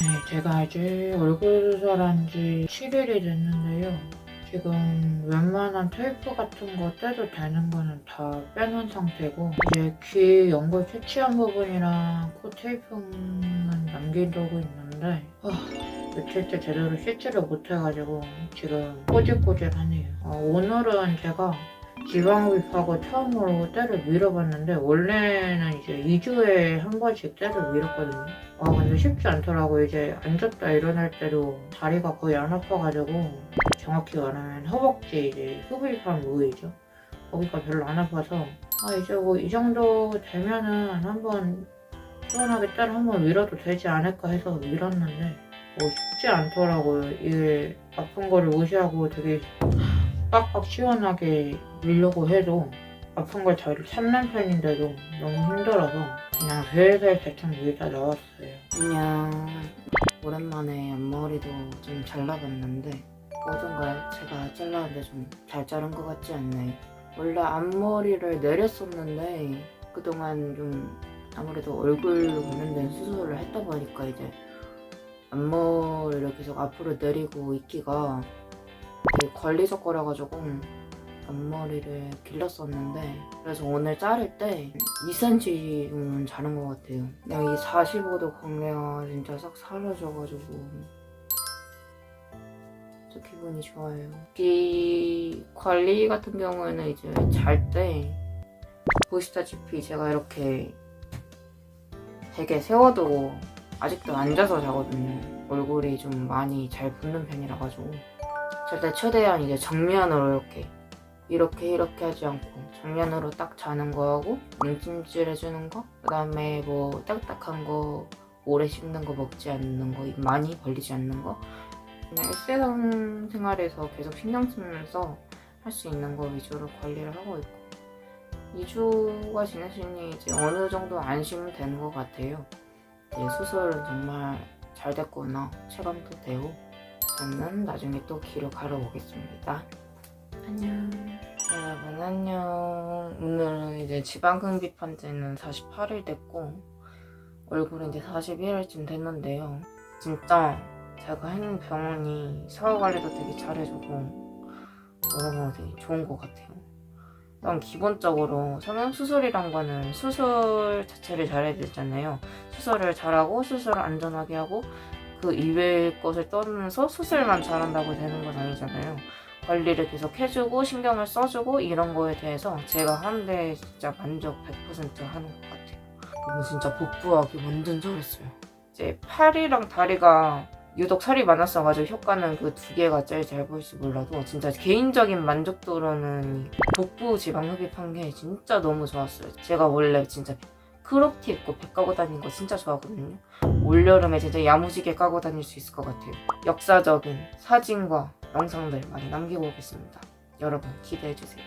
네, 제가 이제 얼굴 수술한 지 7일이 됐는데요. 지금 웬만한 테이프 같은 거 떼도 되는 거는 다 빼놓은 상태고, 이제 귀 연골 채취한 부분이랑 코 테이프는 남기려고 있는데 며칠째 제대로 씻지를 못해가지고 지금 꼬질꼬질하네요. 오늘은 제가 지방흡입하고 처음으로 때를 밀어봤는데, 원래는 이제 2주에 한 번씩 때를 밀었거든요. 근데 쉽지 않더라고. 이제 앉았다 일어날 때도 다리가 거의 안 아파가지고, 정확히 말하면 허벅지 이제 흡입한 부위죠. 거기가 별로 안 아파서 이제 뭐 이 정도 되면은 한번 시원하게 때를 한번 밀어도 되지 않을까 해서 밀었는데 쉽지 않더라고요. 이게 아픈 거를 무시하고 되게 빡빡 시원하게 밀려고 해도 아픈 걸 잘 참는 편인데도 너무 힘들어서 그냥 슬슬 대충 밀다 나왔어요. 안녕. 오랜만에 앞머리도 좀 잘라봤는데 모든 걸 제가 잘랐는데 좀 잘 자른 것 같지 않나요? 원래 앞머리를 내렸었는데 그동안 좀 아무래도 얼굴 관련된 수술을 했다 보니까 이제 앞머리를 계속 앞으로 내리고 있기가 되게 걸리적거려가지고 앞머리를 길렀었는데, 그래서 오늘 자를 때 2cm는 자른 것 같아요. 그냥 이 45도 광대가 진짜 싹 사라져가지고 진짜 기분이 좋아요. 귀 관리 같은 경우에는 이제 잘 때 보시다시피 제가 이렇게 되게 세워두고 아직도 앉아서 자거든요. 얼굴이 좀 많이 잘 붓는 편이라 가지고 잘 때 최대한 이제 정면으로 이렇게 하지 않고 정면으로 딱 자는 거하고 눈찜질 해주는 거, 그 다음에 뭐 딱딱한 거 오래 씹는 거, 먹지 않는 거, 입 많이 벌리지 않는 거, 그냥 일상 생활에서 계속 신경 쓰면서 할 수 있는 거 위주로 관리를 하고 있고, 2주가 지났으니 이제 어느 정도 안심은 되는 것 같아요. 이제 수술은 정말 잘 됐구나 체감도 되고, 저는 나중에 또 귀로 가러 오겠습니다. 안녕. 여러분 안녕. 오늘은 이제 지방흡입한 지는 48일 됐고 얼굴은 이제 41일쯤 됐는데요. 진짜 제가 했는 병원이 사후 관리도 되게 잘해주고 여러모로 되게 좋은 것 같아요. 일단 기본적으로 성형수술이란 거는 수술 자체를 잘해야 되잖아요. 수술을 잘하고 수술을 안전하게 하고 그 이외의 것을 떠나서 수술만 잘한다고 되는 건 아니잖아요. 관리를 계속 해주고 신경을 써주고 이런 거에 대해서 제가 하는데 진짜 만족 100% 하는 것 같아요. 오늘 진짜 복부하기 완전 잘했어요. 이제 팔이랑 다리가 유독 살이 많았어가지고 효과는 그 두 개가 제일 잘 보일지 몰라도 진짜 개인적인 만족도로는 복부 지방 흡입한 게 진짜 너무 좋았어요. 제가 원래 진짜 크롭티 입고 배 까고 다니는 거 진짜 좋아하거든요. 올여름에 진짜 야무지게 까고 다닐 수 있을 것 같아요. 역사적인 사진과 영상들 많이 남기고 오겠습니다. 여러분 기대해주세요.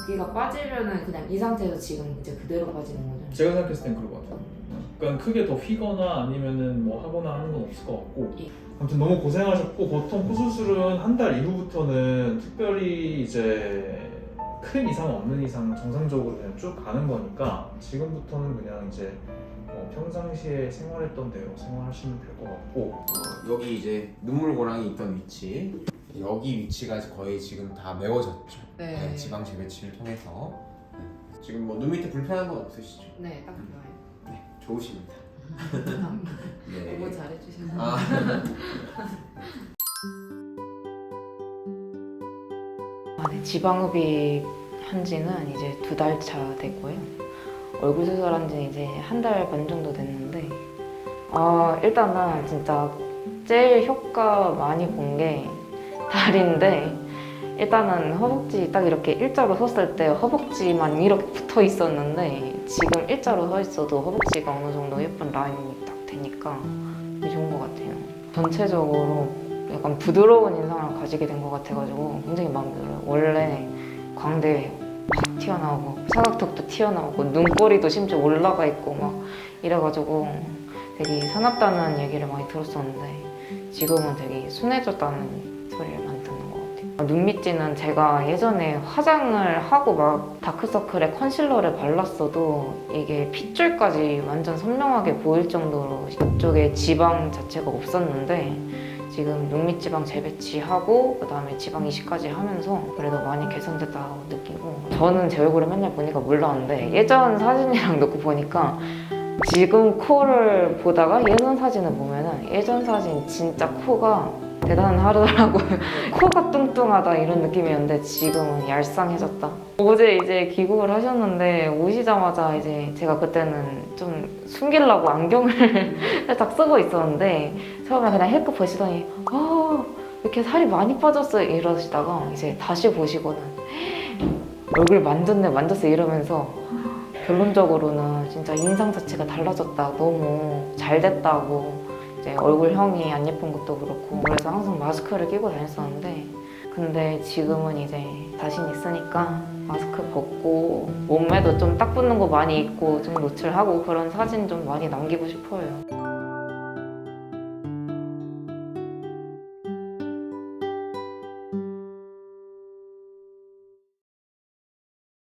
붓기가 빠지면은 그냥 이 상태에서 지금 이제 그대로 빠지는 거죠? 제가 생각했을 땐 그럴 것 같아요. 그러니까 크게 더 휘거나 아니면은 뭐 하거나 하는 건 없을 것 같고. 예. 아무튼 너무 고생하셨고, 보통 코수술은 한 달 이후부터는 특별히 이제 큰 이상 없는 이상 정상적으로 그냥 쭉 가는 거니까 지금부터는 그냥 이제 평상시에 생활했던 대로 생활하시면 될 것 같고. 여기 이제 눈물고랑이 있던 위치, 여기 위치가 거의 지금 다 메워졌죠. 네. 지방 재배치를 통해서. 지금 뭐 눈 밑에 불편한 건 없으시죠? 네, 딱 좋아요. 네, 좋으십니다. 네. 너무 잘해주셔서. 아, 네, 지방흡입 한 지는 이제 2달 차 됐고요. 얼굴 수술한 지 이제 1달 반 정도 됐는데 일단은 진짜 제일 효과 많이 본 게 다리인데, 일단은 허벅지 딱 이렇게 일자로 섰을 때 허벅지만 이렇게 붙어 있었는데 지금 일자로 서 있어도 허벅지가 어느 정도 예쁜 라인이 딱 되니까 되게 좋은 것 같아요. 전체적으로 약간 부드러운 인상을 가지게 된 것 같아가지고 굉장히 마음에 들어요. 원래 광대 확 튀어나오고 사각턱도 튀어나오고 눈꼬리도 심지어 올라가 있고 막 이래가지고 되게 사납다는 얘기를 많이 들었었는데 지금은 되게 순해졌다는 소리를 많이 듣는 것 같아요. 눈밑지는 제가 예전에 화장을 하고 막 다크서클에 컨실러를 발랐어도 이게 핏줄까지 완전 선명하게 보일 정도로 이쪽에 지방 자체가 없었는데 지금 눈밑 지방 재배치하고 그다음에 지방 이식까지 하면서 그래도 많이 개선됐다고 느끼고 저는 제 얼굴을 맨날 보니까 몰랐는데 예전 사진이랑 놓고 보니까 지금 코를 보다가 예전 사진을 보면은 예전 사진 진짜 코가 대단하더라고요. 코가 뚱뚱하다 이런 느낌이었는데 지금은 얄쌍해졌다. 어제 이제 귀국을 하셨는데 오시자마자 이제 제가 그때는 좀 숨기려고 안경을 살짝 쓰고 있었는데 처음에 그냥 힐끗 보시더니 왜 이렇게 살이 많이 빠졌어 이러시다가 이제 다시 보시고는 얼굴 만졌어 이러면서 결론적으로는 진짜 인상 자체가 달라졌다. 너무 잘 됐다고. 이제 얼굴형이 안 예쁜 것도 그렇고 그래서 항상 마스크를 끼고 다녔었는데 근데 지금은 이제 자신 있으니까 마스크 벗고 몸매도 좀 딱 붙는 거 많이 입고 좀 노출하고 그런 사진 좀 많이 남기고 싶어요.